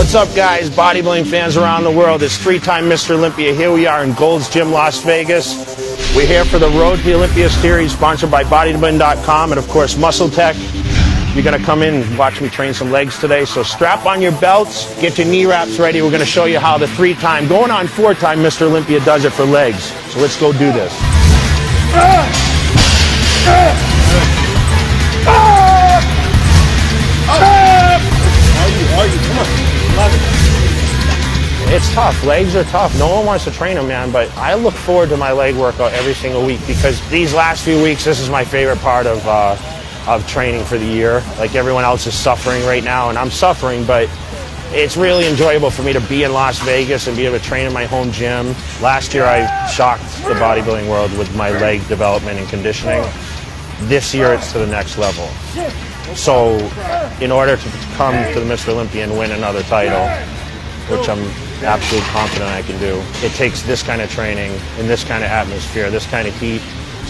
What's up, guys? Bodybuilding fans around the world. It's three-time Mr. Olympia. Here we are in Gold's Gym, Las Vegas. We're here for the Road to the Olympia series, sponsored by bodybuilding.com and, of course, Muscle Tech. You're going to come in and watch me train some legs today. So strap on your belts, get your knee wraps ready. We're going to show you how the three-time, going on four-time Mr. Olympia does it for legs. So let's go do this. Come on. It's tough. Legs are tough. No one wants to train them, man, but I look forward to my leg workout every single week because these last few weeks, this is my favorite part of training for the year. Like everyone else is suffering right now, and I'm suffering, but it's really enjoyable for me to be in Las Vegas and be able to train in my home gym. Last year, I shocked the bodybuilding world with my leg development and conditioning. This year, it's to the next level. So in order to come to the Mr. Olympia and win another title, which I'm absolutely confident I can do, it takes this kind of training in this kind of atmosphere, this kind of heat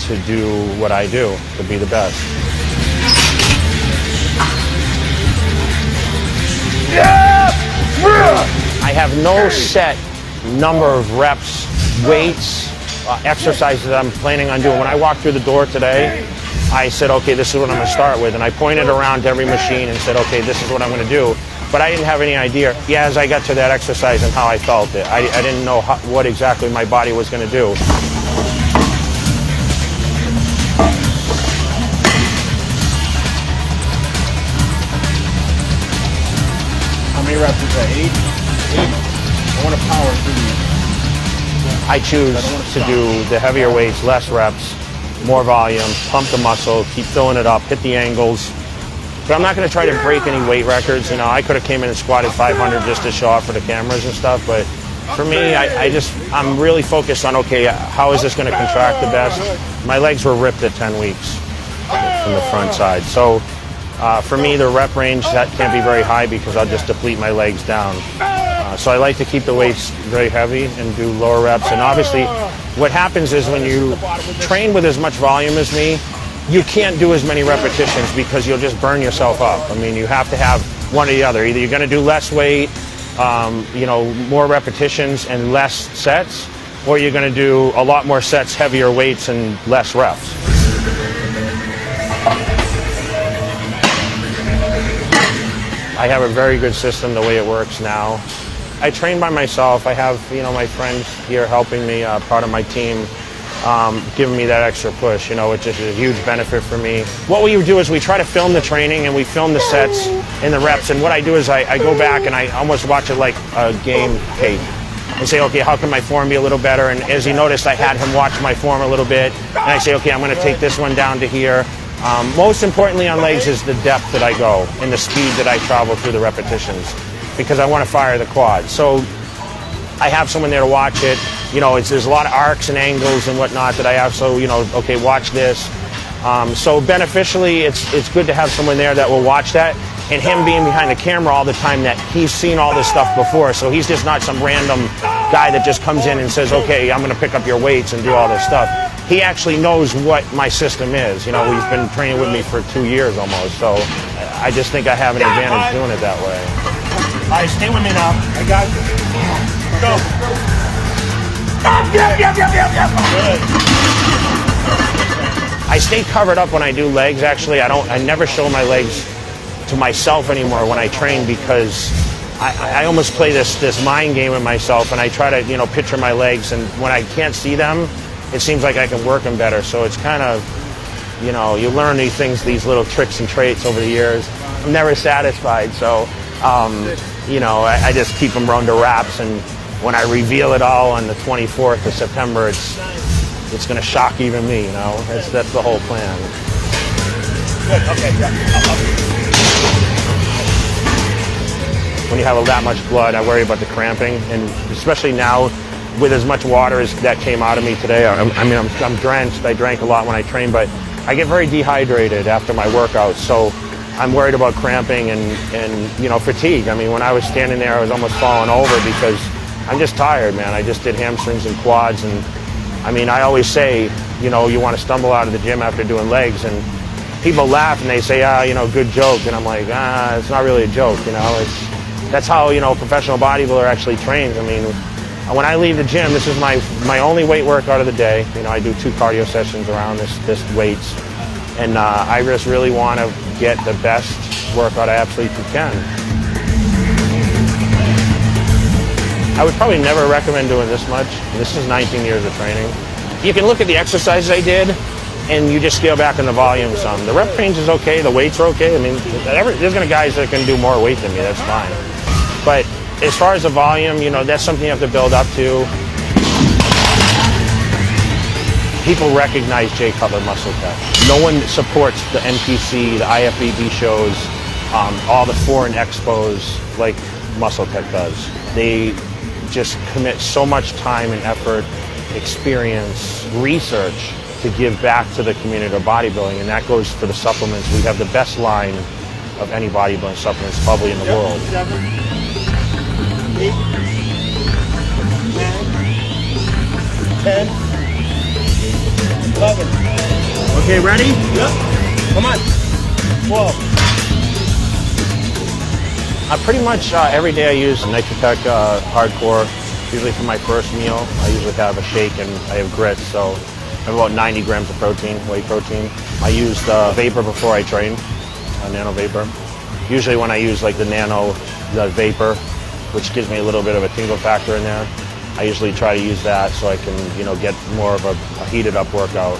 to do what I do, to be the best. I have no set number of reps, weights, exercises that I'm planning on doing. When I walked through the door today, I said, okay, this is what I'm going to start with. And I pointed around to every machine and said, okay, this is what I'm going to do. But I didn't have any idea, as I got to that exercise and how I felt it. I didn't know what exactly my body was going to do. How many reps is that? 8? I want to power through these. I choose to do the heavier weights, less reps, more volume, pump the muscle, keep filling it up, hit the angles. But I'm not going to try to break any weight records. You know, I could have came in and squatted 500 just to show off for the cameras and stuff. But for me, I'm really focused on, okay, how is this going to contract the best? My legs were ripped at 10 weeks from the front side. So for me, the rep range, that can't be very high because I'll just deplete my legs down. So I like to keep the weights very heavy and do lower reps. And obviously, what happens is when you train with as much volume as me, you can't do as many repetitions because you'll just burn yourself up. I mean, you have to have one or the other. Either you're going to do less weight, more repetitions and less sets, or you're going to do a lot more sets, heavier weights, and less reps. I have a very good system the way it works now. I train by myself. I have, my friends here helping me, part of my team, giving me that extra push, which is a huge benefit for me. What we do is we try to film the training and we film the sets and the reps. And what I do is I go back and I almost watch it like a game tape and say, okay, how can my form be a little better? And as you noticed, I had him watch my form a little bit. And I say, okay, I'm going to take this one down to here. Most importantly on legs is the depth that I go and the speed that I travel through the repetitions, because I want to fire the quad. So I have someone there to watch it. There's a lot of arcs and angles and whatnot that I have. So, okay, watch this. So beneficially, it's good to have someone there that will watch that, and him being behind the camera all the time, that he's seen all this stuff before. So he's just not some random guy that just comes in and says, okay, I'm going to pick up your weights and do all this stuff. He actually knows what my system is. He's been training with me for 2 years almost. So I just think I have an advantage doing it that way. All right, stay with me now. I got you. Go. Good. I stay covered up when I do legs. Actually, I never show my legs to myself anymore when I train, because I almost play this mind game with myself, and I try to picture my legs, and when I can't see them, it seems like I can work them better. So it's kind of, you learn these things, these little tricks and traits over the years. I'm never satisfied, so I just keep them under wraps, and when I reveal it all on the 24th of September, it's going to shock even me. That's the whole plan. Good. Okay. Yeah. When you have that much blood, I worry about the cramping, and especially now with as much water as that came out of me today. I'm drenched. I drank a lot when I train, but I get very dehydrated after my workouts. So I'm worried about cramping and fatigue. I mean, when I was standing there, I was almost falling over because I'm just tired, man. I just did hamstrings and quads, and I always say, you want to stumble out of the gym after doing legs, and people laugh and they say, good joke, and I'm like, it's not really a joke, that's how, you know, a professional bodybuilder actually trains. I mean, when I leave the gym, this is my only weight workout of the day. You know, I do 2 cardio sessions around this weights, and I just really want to get the best workout I absolutely can. I would probably never recommend doing this much. This is 19 years of training. You can look at the exercises I did, and you just scale back on the volume some. The rep range is okay, the weights are okay. I mean, there's gonna guys that can do more weight than me, that's fine. But as far as the volume, you know, that's something you have to build up to. People recognize Jay Cutler Muscle Tech. No one supports the NPC, the IFBB shows, all the foreign expos like Muscle Tech does. They just commit so much time and effort, experience, research to give back to the community of bodybuilding, and that goes for the supplements. We have the best line of any bodybuilding supplements probably in the world. 7, 8, 9, 10, 11. Okay, ready? Yep. Come on. 12. Pretty much every day I use Nitrotech Hardcore. Usually for my first meal, I usually have a shake and I have grits, so I have about 90 grams of protein, whey protein. I use the vapor before I train, nano vapor. Usually when I use like the vapor, which gives me a little bit of a tingle factor in there, I usually try to use that so I can, you know, get more of a heated up workout.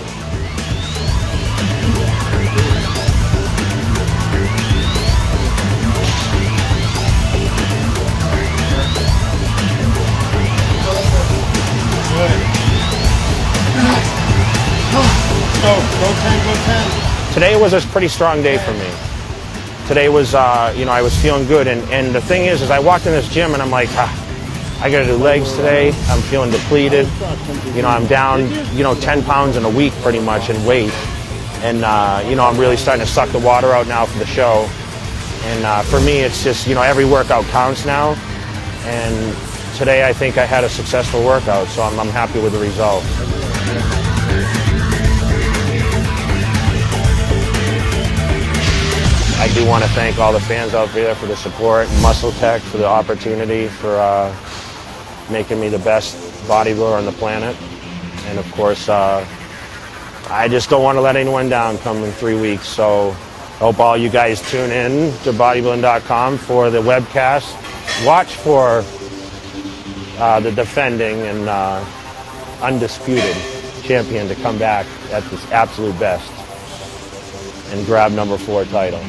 Go 10. Today was a pretty strong day for me. Today was, you know, I was feeling good, and the thing is I walked in this gym and I'm like, I gotta do legs today. I'm feeling depleted. You know, I'm down, you know, 10 pounds in a week pretty much in weight, and you know, I'm really starting to suck the water out now for the show. And for me, it's just, you know, every workout counts now, and today I think I had a successful workout, so I'm happy with the result. I do want to thank all the fans out there for the support, Muscle Tech for the opportunity, for making me the best bodybuilder on the planet. And of course, I just don't want to let anyone down come in 3 weeks. So I hope all you guys tune in to bodybuilding.com for the webcast. Watch for the defending and undisputed champion to come back at his absolute best and grab number 4 title.